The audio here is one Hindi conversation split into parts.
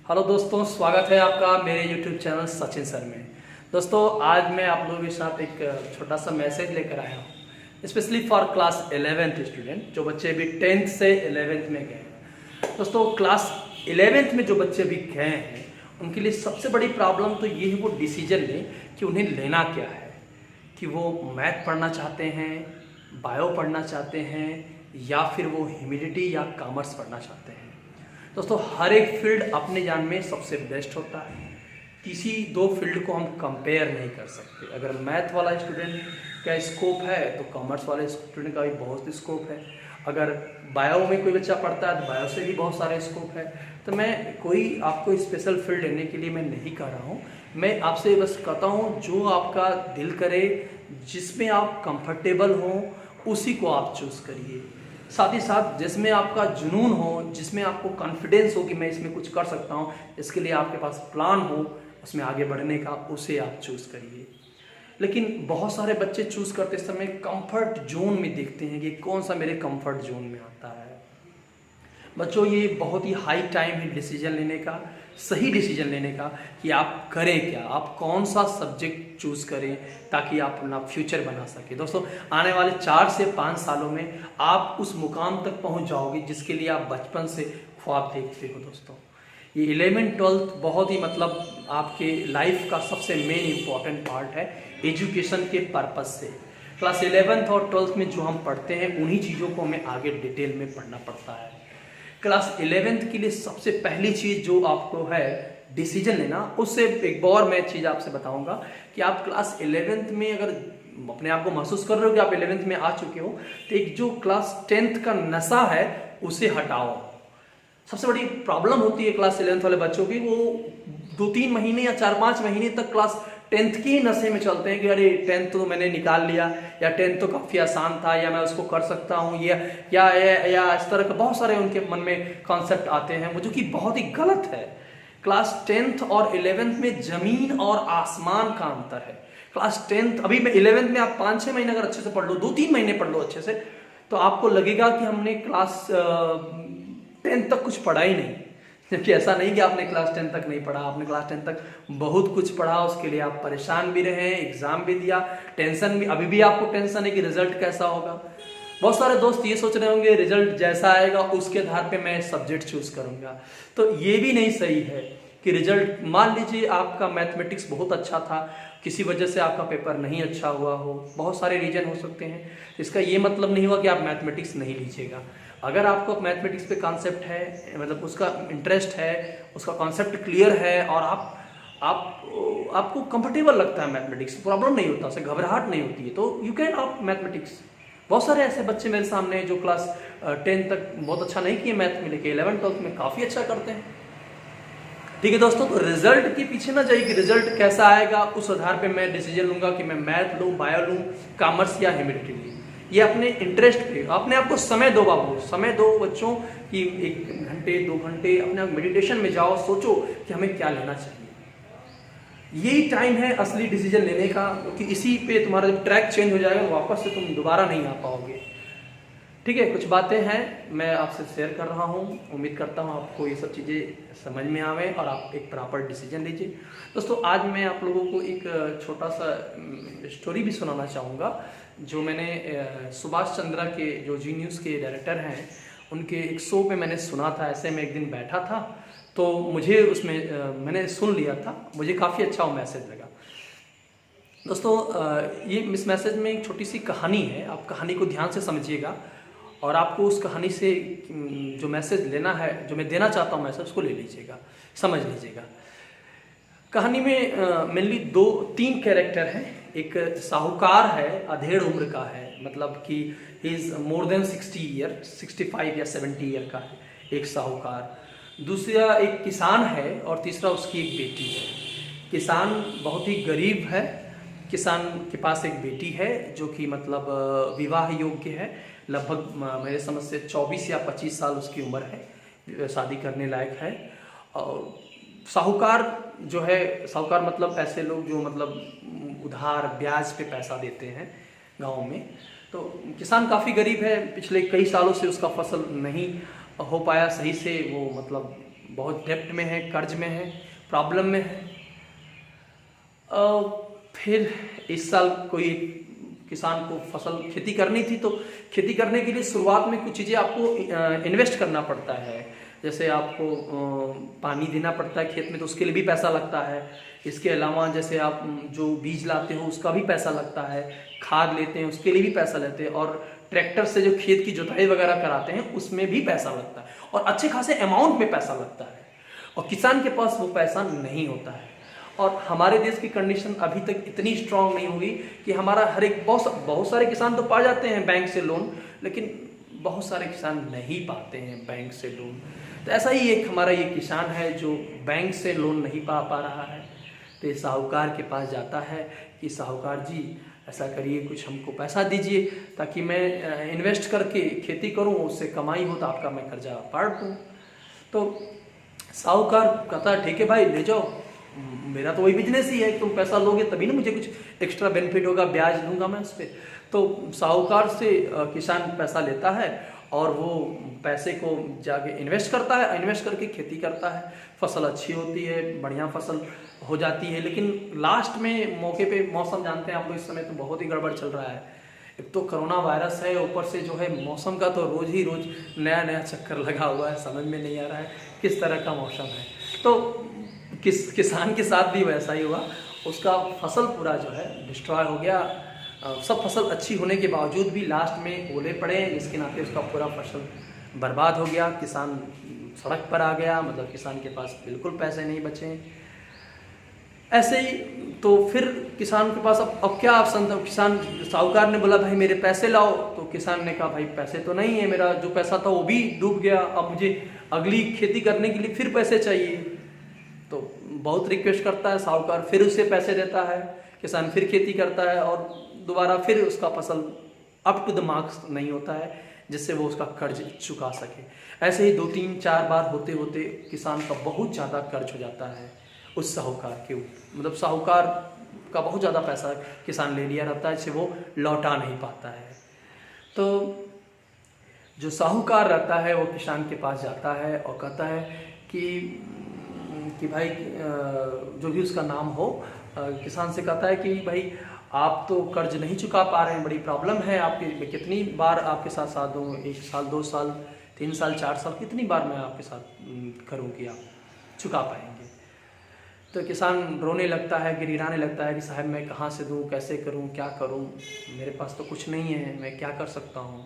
हेलो दोस्तों, स्वागत है आपका मेरे YouTube चैनल सचिन सर में। दोस्तों, आज मैं आप लोगों के साथ एक छोटा सा मैसेज लेकर आया हूँ, specially for class 11th student, जो बच्चे अभी 10th से 11th में गए हैं। दोस्तों, क्लास 11th में जो बच्चे अभी गए हैं उनके लिए सबसे बड़ी प्रॉब्लम तो ये है वो डिसीजन लें कि उन्हें लेना क्या है, कि वो मैथ पढ़ना चाहते हैं, बायो पढ़ना चाहते हैं, या फिर वो ह्यूमैनिटी या कॉमर्स पढ़ना चाहते हैं। दोस्तों, हर एक फील्ड अपने जान में सबसे बेस्ट होता है। किसी दो फील्ड को हम कंपेयर नहीं कर सकते। अगर मैथ वाला स्टूडेंट का स्कोप है तो कॉमर्स वाले स्टूडेंट का भी बहुत स्कोप है। अगर बायो में कोई बच्चा पढ़ता है तो बायो से भी बहुत सारे स्कोप है। तो मैं कोई आपको स्पेशल फील्ड लेने के लिए मैं नहीं कह रहा हूँ। मैं आपसे बस कहता हूँ जो आपका दिल करे, जिसमें आप कंफर्टेबल हों, उसी को आप चूज़ करिए। साथ ही साथ जिसमें आपका जुनून हो, जिसमें आपको कॉन्फिडेंस हो कि मैं इसमें कुछ कर सकता हूँ, इसके लिए आपके पास प्लान हो उसमें आगे बढ़ने का, उसे आप चूज़ करिए। लेकिन बहुत सारे बच्चे चूज़ करते समय कंफर्ट जोन में देखते हैं कि कौन सा मेरे कंफर्ट जोन में आता है। बच्चों, ये बहुत ही हाई टाइम है डिसीजन लेने का, सही डिसीजन लेने का कि आप करें क्या, आप कौन सा सब्जेक्ट चूज़ करें ताकि आप अपना फ्यूचर बना सकें। दोस्तों, आने वाले 4 से 5 सालों में आप उस मुकाम तक पहुंच जाओगे जिसके लिए आप बचपन से ख्वाब देखते हो। दोस्तों, ये 11th-12th बहुत ही आपके लाइफ का सबसे मेन इम्पॉर्टेंट पार्ट है एजुकेशन के पर्पज़ से। क्लास 11th और 12th में जो हम पढ़ते हैं उन्हीं चीज़ों को हमें आगे डिटेल में पढ़ना पड़ता है। क्लास 11th के लिए सबसे पहली चीज़ जो आपको है डिसीजन लेना। उससे एक और मैं चीज़ आपसे बताऊंगा कि आप क्लास 11th में अगर अपने आप को महसूस कर रहे हो कि आप 11th में आ चुके हो, तो एक जो क्लास 10th का नशा है उसे हटाओ। सबसे बड़ी प्रॉब्लम होती है क्लास 11th वाले बच्चों की, वो 2-3 महीने या 4-5 महीने तक क्लास 10th के ही नशे में चलते हैं कि अरे 10th तो मैंने निकाल लिया, या 10th तो काफ़ी आसान था, या मैं उसको कर सकता हूँ, या इस तरह के बहुत सारे उनके मन में कॉन्सेप्ट आते हैं, वो जो कि बहुत ही गलत है। क्लास 10th और 11th में ज़मीन और आसमान का अंतर है। क्लास 10th अभी में 11th में आप 5-6 महीने अगर अच्छे से पढ़ लो, 2-3 महीने पढ़ लो अच्छे से, तो आपको लगेगा कि हमने क्लास 10th तक कुछ पढ़ा ही नहीं। जबकि ऐसा नहीं कि आपने क्लास 10 तक नहीं पढ़ा, आपने क्लास 10 तक बहुत कुछ पढ़ा। उसके लिए आप परेशान भी रहे, एग्जाम भी दिया, टेंशन भी, अभी भी आपको टेंशन है कि रिजल्ट कैसा होगा। बहुत सारे दोस्त ये सोच रहे होंगे रिजल्ट जैसा आएगा उसके आधार पे मैं सब्जेक्ट चूज करूंगा, तो ये भी नहीं सही है कि रिजल्ट, मान लीजिए आपका मैथमेटिक्स बहुत अच्छा था, किसी वजह से आपका पेपर नहीं अच्छा हुआ हो, बहुत सारे रीजन हो सकते हैं, इसका ये मतलब नहीं हुआ कि आप मैथमेटिक्स नहीं लीजिएगा। अगर आपको मैथमेटिक्स पे कॉन्सेप्ट है, उसका इंटरेस्ट है, उसका कॉन्सेप्ट क्लियर है, और आपको कंफर्टेबल लगता है मैथमेटिक्स, प्रॉब्लम नहीं होता, उससे घबराहट नहीं होती है, तो यू कैन ऑप्ट मैथमेटिक्स। बहुत सारे ऐसे बच्चे मेरे सामने जो क्लास 10 तक बहुत अच्छा नहीं किए मैथ में, लेकिन 11th-12th में काफ़ी अच्छा करते हैं। ठीक है दोस्तों, तो रिजल्ट के पीछे ना जाइए कि रिजल्ट कैसा आएगा उस आधार पे मैं डिसीजन लूंगा कि मैं मैथ लूँ, बायो लूँ, कॉमर्स या ह्यूमैनिटी लूँ। ये अपने इंटरेस्ट पे, अपने आप को समय दो बाबू, समय दो बच्चों कि 1 घंटे 2 घंटे अपने आप मेडिटेशन में जाओ, सोचो कि हमें क्या लेना चाहिए। यही टाइम है असली डिसीजन लेने का, क्योंकि इसी पे तुम्हारा जब ट्रैक चेंज हो जाएगा वापस से तुम दोबारा नहीं आ पाओगे। ठीक है, कुछ बातें हैं मैं आपसे शेयर कर रहा हूँ, उम्मीद करता हूँ आपको ये सब चीज़ें समझ में आवे और आप एक प्रॉपर डिसीजन लीजिए। दोस्तों, आज मैं आप लोगों को एक छोटा सा स्टोरी भी सुनाना चाहूँगा, जो मैंने सुभाष चंद्रा के जो जी न्यूज़ के डायरेक्टर हैं उनके एक शो पे मैंने सुना था। ऐसे मैं एक दिन बैठा था तो मुझे उसमें मैंने सुन लिया था, मुझे काफ़ी अच्छा वो मैसेज लगा। दोस्तों, ये इस मैसेज में एक छोटी सी कहानी है, आप कहानी को ध्यान से समझिएगा और आपको उस कहानी से जो मैसेज लेना है, जो मैं देना चाहता हूँ मैसेज, उसको ले लीजिएगा, समझ लीजिएगा। कहानी में मेनली 2-3 कैरेक्टर हैं। एक साहूकार है, अधेड़ उम्र का है, मतलब कि he is more than 60 year, 65 या 70 ईयर का है एक साहूकार। दूसरा एक किसान है और तीसरा उसकी एक बेटी है। किसान बहुत ही गरीब है, किसान के पास एक बेटी है जो कि विवाह योग्य है, लगभग मेरे समझ से 24 या 25 साल उसकी उम्र है, शादी करने लायक है। और साहूकार जो है, साहूकार ऐसे लोग जो उधार ब्याज पे पैसा देते हैं गांव में। तो किसान काफ़ी गरीब है, पिछले कई सालों से उसका फसल नहीं हो पाया सही से, वो बहुत डेप्ट में है, कर्ज में है, प्रॉब्लम में है। फिर इस साल कोई किसान को फसल खेती करनी थी, तो खेती करने के लिए शुरुआत में कुछ चीज़ें आपको इन्वेस्ट करना पड़ता है। जैसे आपको पानी देना पड़ता है खेत में, तो उसके लिए भी पैसा लगता है। इसके अलावा जैसे आप जो बीज लाते हो उसका भी पैसा लगता है, खाद लेते हैं उसके लिए भी पैसा लेते हैं, और ट्रैक्टर से जो खेत की जुताई वगैरह कराते हैं उसमें भी पैसा लगता है, और अच्छे खासे अमाउंट में पैसा लगता है। और किसान के पास वो पैसा नहीं होता है। और हमारे देश की कंडीशन अभी तक इतनी स्ट्रांग नहीं हुई कि हमारा हर एक बहुत सारे किसान तो पा जाते हैं बैंक से लोन, लेकिन बहुत सारे किसान नहीं पाते हैं बैंक से लोन। तो ऐसा ही एक हमारा ये किसान है जो बैंक से लोन नहीं पा रहा है, तो साहूकार के पास जाता है कि साहूकार जी ऐसा करिए, कुछ हमको पैसा दीजिए ताकि मैं इन्वेस्ट करके खेती करूं, उससे कमाई हो तो आपका मैं कर्जा पाड़ दूँ। तो साहूकार कहता है ठीक है भाई ले जाओ, मेरा तो वही बिजनेस ही है, तुम पैसा लोगे तभी ना मुझे कुछ एक्स्ट्रा बेनिफिट होगा, ब्याज दूंगा मैं उस पर। तो साहूकार से किसान पैसा लेता है और वो पैसे को जाके इन्वेस्ट करता है, इन्वेस्ट करके खेती करता है, फसल अच्छी होती है, बढ़िया फसल हो जाती है। लेकिन लास्ट में मौके पे मौसम जानते हैं आप लोग, इस समय तो बहुत ही गड़बड़ चल रहा है। एक तो कोरोना वायरस है, ऊपर से जो है मौसम का तो रोज ही रोज नया नया चक्कर लगा हुआ है, समझ में नहीं आ रहा है किस तरह का मौसम है। तो किसान के साथ भी वैसा ही हुआ, उसका फसल पूरा जो है डिस्ट्रॉय हो गया। सब फसल अच्छी होने के बावजूद भी लास्ट में ओले पड़े, जिसके नाते उसका पूरा फसल बर्बाद हो गया। किसान सड़क पर आ गया, मतलब किसान के पास बिल्कुल पैसे नहीं बचे। ऐसे ही तो फिर किसान के पास अब क्या ऑप्शन था। किसान साहूकार ने बोला भाई मेरे पैसे लाओ, तो किसान ने कहा भाई पैसे तो नहीं है, मेरा जो पैसा था वो भी डूब गया, अब मुझे अगली खेती करने के लिए फिर पैसे चाहिए। तो बहुत रिक्वेस्ट करता है साहूकार, फिर उसे पैसे देता है, किसान फिर खेती करता है और दोबारा फिर उसका फसल अप टू द मार्क्स नहीं होता है जिससे वो उसका कर्ज चुका सके। ऐसे ही 2-3-4 बार होते होते किसान का बहुत ज़्यादा कर्ज हो जाता है उस साहूकार के ऊपर, मतलब साहूकार का बहुत ज़्यादा पैसा किसान ले लिया रहता है जिसे वो लौटा नहीं पाता है। तो जो साहूकार रहता है वो किसान के पास जाता है और कहता है कि भाई जो भी उसका नाम हो, किसान से कहता है कि भाई आप तो कर्ज नहीं चुका पा रहे हैं, बड़ी प्रॉब्लम है आपकी, कितनी बार आपके साथ साथ दूँ, 1 साल 2 साल 3 साल 4 साल कितनी बार मैं आपके साथ करूँ कि आप चुका पाएंगे। तो किसान रोने लगता है, गिड़गिड़ाने लगता है कि साहब मैं कहाँ से दूँ, कैसे करूँ, क्या करूँ, मेरे पास तो कुछ नहीं है, मैं क्या कर सकता हूँ।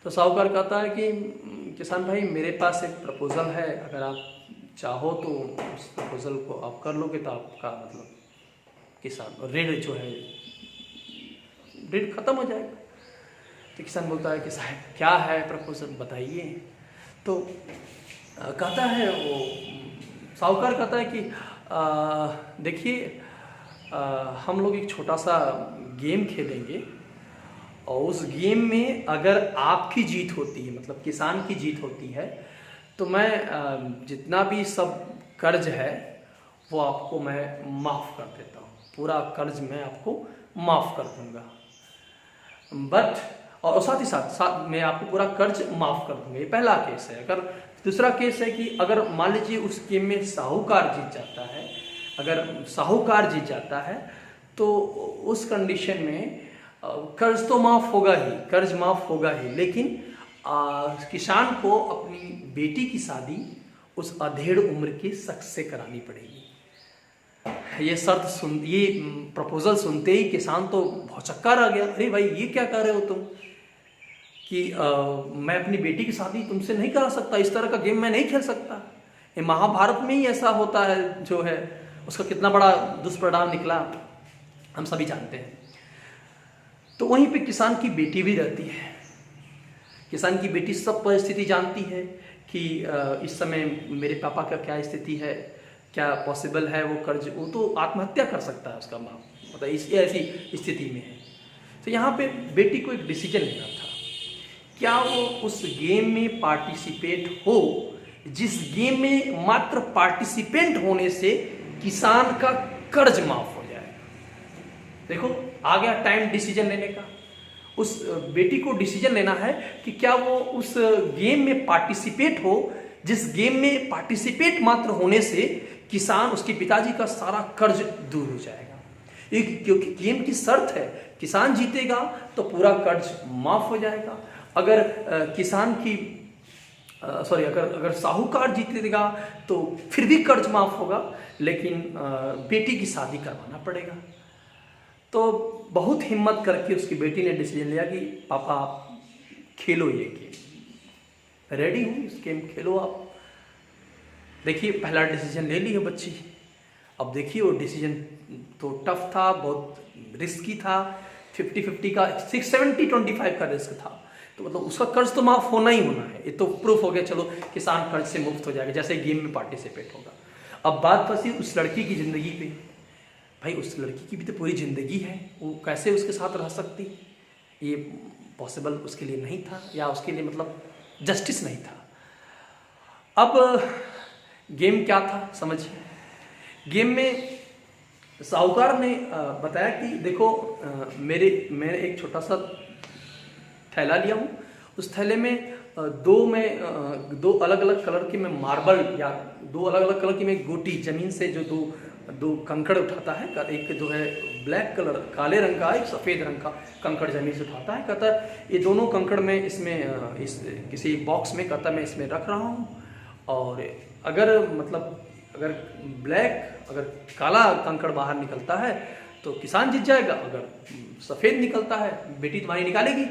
तो साहूकार कहता है कि किसान भाई मेरे पास एक प्रपोज़ल है, अगर आप चाहो तो उस प्रपोज़ल को आप कर लोगे तो आपका मतलब किसान ऋण जो है ऋण खत्म हो जाएगा। तो किसान बोलता है कि साहब क्या है प्रपोज़ल बताइए। तो कहता है वो साहूकार कहता है कि देखिए हम लोग एक छोटा सा गेम खेलेंगे और उस गेम में अगर आपकी जीत होती है, मतलब किसान की जीत होती है, तो मैं जितना भी सब कर्ज है वो आपको मैं माफ़ कर देता हूँ, पूरा कर्ज मैं आपको माफ़ कर दूँगा। बट और साथ ही साथ मैं आपको पूरा कर्ज माफ़ कर दूँगा। ये पहला केस है। अगर दूसरा केस है कि अगर मान लीजिए उस गेम में साहूकार जीत जाता है, अगर साहूकार जीत जाता है तो उस कंडीशन में कर्ज तो माफ़ होगा ही, कर्ज माफ़ होगा ही, लेकिन किसान को अपनी बेटी की शादी उस अधेड़ उम्र के शख्स से करानी पड़ेगी। ये ये प्रपोजल सुनते ही किसान तो भौचक्का रह गया, अरे भाई ये क्या कर रहे हो तुम कि मैं अपनी बेटी की शादी तुमसे नहीं करा सकता, इस तरह का गेम मैं नहीं खेल सकता। ये महाभारत में ही ऐसा होता है जो है, उसका कितना बड़ा दुष्परिणाम निकला हम सभी जानते हैं। तो वहीं पे किसान की बेटी भी रहती है। किसान की बेटी सब परिस्थिति जानती है कि इस समय मेरे पापा का क्या स्थिति है, क्या पॉसिबल है वो कर्ज, वो तो आत्महत्या कर सकता है उसका बाप, मतलब ऐसी स्थिति में है। तो यहाँ पे बेटी को एक डिसीजन लेना था, क्या वो उस गेम में पार्टिसिपेट हो जिस गेम में मात्र पार्टिसिपेंट होने से किसान का कर्ज माफ हो जाएगा। देखो आ गया टाइम डिसीजन लेने का। उस बेटी को डिसीजन लेना है कि क्या वो उस गेम में पार्टिसिपेट हो जिस गेम में पार्टिसिपेट मात्र होने से किसान, उसके पिताजी का सारा कर्ज दूर हो जाएगा। क्योंकि गेम की शर्त है, किसान जीतेगा तो पूरा कर्ज माफ हो जाएगा। अगर किसान की अगर साहूकार जीतेगा तो फिर भी कर्ज माफ होगा, लेकिन बेटी की शादी करवाना पड़ेगा। तो बहुत हिम्मत करके उसकी बेटी ने डिसीजन लिया कि पापा आप खेलो ये गेम, रेडी हूँ, इस गेम खेलो आप। देखिए पहला डिसीजन ले ली है बच्ची। अब देखिए वो डिसीजन तो टफ था, बहुत रिस्की था, 50-50 का, 70-25 का रिस्क था। तो मतलब उसका कर्ज तो माफ होना ही होना है, ये तो प्रूफ हो गया। चलो किसान कर्ज से मुक्त हो जाएगा जैसे गेम में पार्टिसिपेट होगा। अब बात फंसी उस लड़की की जिंदगी पे। भाई उस लड़की की भी तो पूरी जिंदगी है, वो कैसे उसके साथ रह सकती? ये पॉसिबल उसके लिए नहीं था, या उसके लिए मतलब जस्टिस नहीं था। अब गेम क्या था समझिए। गेम में साहूकार ने बताया कि देखो मैं एक छोटा सा थैला लिया हूँ, उस थैले में दो अलग अलग कलर की मैं मार्बल, या दो अलग अलग कलर की मैं गोटी, जमीन से जो दो कंकड़ उठाता है, एक जो है ब्लैक कलर काले रंग का, एक सफ़ेद रंग का कंकड़ जमीन से उठाता है। कहता है ये दोनों कंकड़ में इसमें इस किसी बॉक्स में, कहता मैं इसमें रख रहा हूँ, और अगर काला कंकड़ बाहर निकलता है तो किसान जीत जाएगा, अगर सफ़ेद निकलता है बेटी तुम्हारी निकालेगी।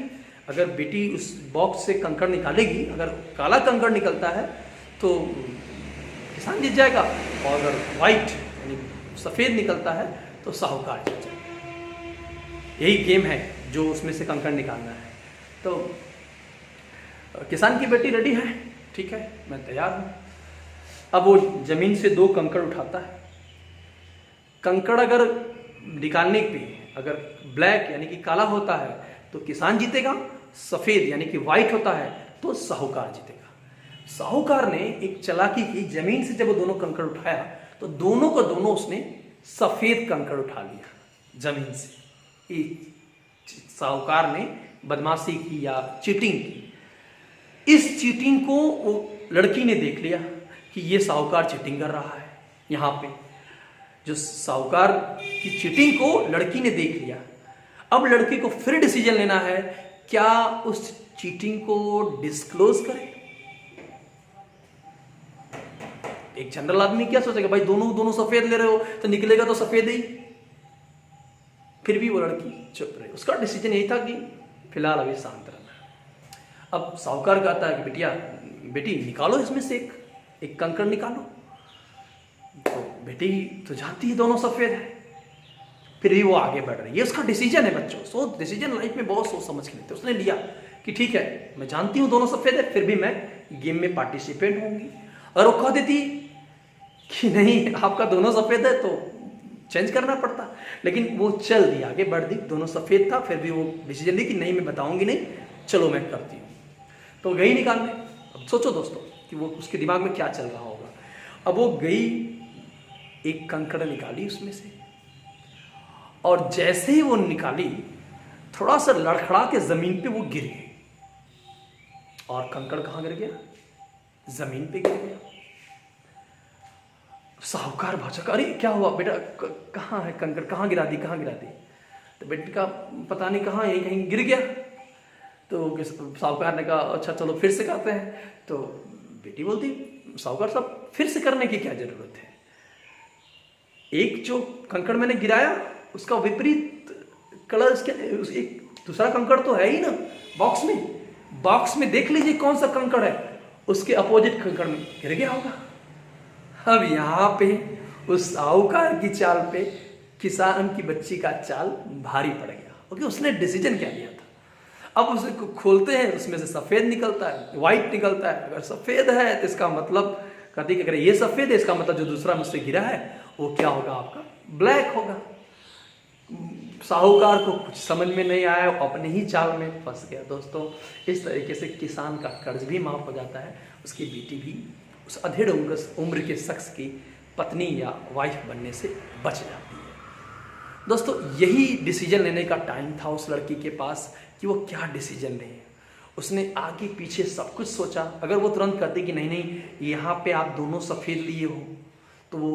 अगर बेटी उस बॉक्स से कंकड़ निकालेगी, अगर काला कंकड़ निकलता है तो किसान जीत जाएगा, और अगर वाइट यानी सफ़ेद निकलता है तो साहूकार जीत जाएगा। यही गेम है जो उसमें से कंकड़ निकालना है। तो किसान की बेटी रेडी है, ठीक है मैं तैयार हूँ। अब वो जमीन से दो कंकड़ उठाता है। कंकड़ अगर निकालने पे अगर ब्लैक यानी कि काला होता है तो किसान जीतेगा, सफ़ेद यानी कि वाइट होता है तो साहूकार जीतेगा। साहूकार ने एक चालाकी की, जमीन से जब वो दोनों कंकड़ उठाया तो दोनों का दोनों उसने सफ़ेद कंकड़ उठा लिया जमीन से। साहूकार ने बदमाशी की या चीटिंग की। इस चीटिंग को वो लड़की ने देख लिया कि ये साहूकार चीटिंग कर रहा है। यहाँ पे जो साहूकार की चीटिंग को लड़की ने देख लिया। अब लड़की को फिर डिसीजन लेना है, क्या उस चीटिंग को डिस्क्लोज करे। एक जनरल आदमी क्या सोचेगा, भाई दोनों सफेद ले रहे हो तो निकलेगा तो सफेद ही। फिर भी वो लड़की चुप रही। उसका डिसीजन यही था कि फिलहाल अभी शांत रहना। अब साहूकार कहता है कि बेटी निकालो इसमें से एक कंकड़ निकालो। तो बेटी तो जानती है दोनों सफेद है, फिर भी वो आगे बढ़ रही है। ये उसका डिसीजन है बच्चों। सो डिसीजन लाइफ में बहुत सोच समझ के लेते। उसने लिया कि ठीक है मैं जानती हूँ दोनों सफेद है, फिर भी मैं गेम में पार्टिसिपेट होंगी। और वो कह देती कि नहीं आपका दोनों सफेद है तो चेंज करना पड़ता, लेकिन वो चल दी, आगे बढ़ दी। दोनों सफेद था, फिर भी वो डिसीजन ली कि नहीं मैं बताऊंगी नहीं, चलो मैं करती हूँ। तो गई निकालने। अब सोचो दोस्तों कि वो उसके दिमाग में क्या चल रहा होगा। अब वो गई, एक कंकड़ निकाली उसमें से, और जैसे ही वो निकाली थोड़ा सा लड़खड़ा के जमीन पे वो गिर गई। और कंकड़ कहाँ गिर गया? जमीन पे गिर गया। साहूकार भौचक, अरे क्या हुआ बेटा, कहाँ है कंकड़, कहाँ गिरा दी? तो बेटी का पता नहीं कहाँ, यहीं कहीं गिर गया। तो साहूकार ने कहा अच्छा चलो फिर से करते हैं। तो बेटी बोलती साहूकार साहब फिर से करने की क्या जरूरत है, एक जो कंकड़ मैंने गिराया उसका विपरीत कलर, एक दूसरा कंकड़ तो है ही ना बॉक्स में देख लीजिए कौन सा कंकड़ है, उसके अपोजिट कंकड़ में गिर गया होगा। अब यहाँ पे उस साहूकार की चाल पे किसान की बच्ची का चाल भारी पड़ गया, क्योंकि उसने डिसीजन क्या लिया था। अब उसे खोलते हैं, उसमें से सफ़ेद निकलता है, वाइट निकलता है। अगर सफ़ेद है तो इसका मतलब, कहती कि अगर ये सफ़ेद है इसका मतलब जो दूसरा मुझसे गिरा है वो क्या होगा, आपका ब्लैक होगा। साहूकार को कुछ समझ में नहीं आया, अपने ही चाल में फंस गया। दोस्तों इस तरीके से किसान का कर्ज भी माफ हो जाता है, उसकी बेटी भी उस अधेड़ उम्र के शख्स की पत्नी या वाइफ बनने से बच जाती है। दोस्तों यही डिसीजन लेने का टाइम था उस लड़की के पास कि वो क्या डिसीजन ले। उसने आगे पीछे सब कुछ सोचा। अगर वो तुरंत करती कि नहीं नहीं यहाँ पे आप दोनों सफ़ेद लिए हो, तो वो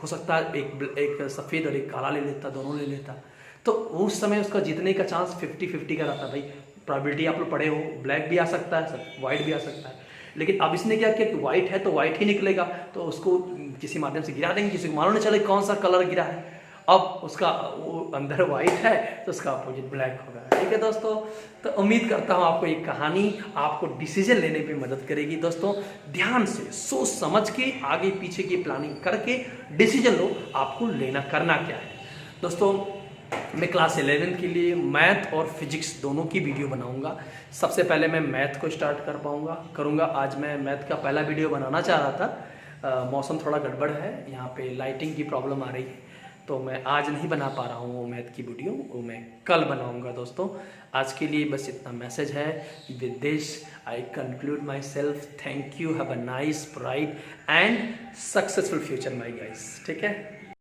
हो सकता है एक सफ़ेद और एक काला ले लेता, दोनों ले लेता। तो उस समय उसका जीतने का चांस 50-50 का रहता। भाई प्रोबेबिलिटी आप लोग पढ़े हो, ब्लैक भी आ सकता है, वाइट भी आ सकता है। लेकिन अब इसने क्या किया कि वाइट है तो वाइट ही निकलेगा, तो उसको किसी माध्यम से गिरा देंगे, किसी को मालूम नहीं चले कौन सा कलर गिरा है। अब उसका वो अंदर वाइट है तो उसका अपोजिट ब्लैक होगा। ठीक है दोस्तों, तो उम्मीद करता हूँ आपको ये कहानी आपको डिसीजन लेने में मदद करेगी। दोस्तों ध्यान से सोच समझ के आगे पीछे की प्लानिंग करके डिसीजन लो, आपको लेना करना क्या है। दोस्तों मैं क्लास 11 के लिए मैथ और फिजिक्स दोनों की वीडियो बनाऊंगा। सबसे पहले मैं मैथ को स्टार्ट करूंगा। आज मैं मैथ का पहला वीडियो बनाना चाह रहा था, मौसम थोड़ा गड़बड़ है, यहाँ पे लाइटिंग की प्रॉब्लम आ रही है, तो मैं आज नहीं बना पा रहा हूँ वो मैथ की वीडियो, वो मैं कल बनाऊंगा। दोस्तों आज के लिए बस इतना मैसेज है। With this I conclude my self. Thank you, have a nice, bright and successful future my guys. ठीक है।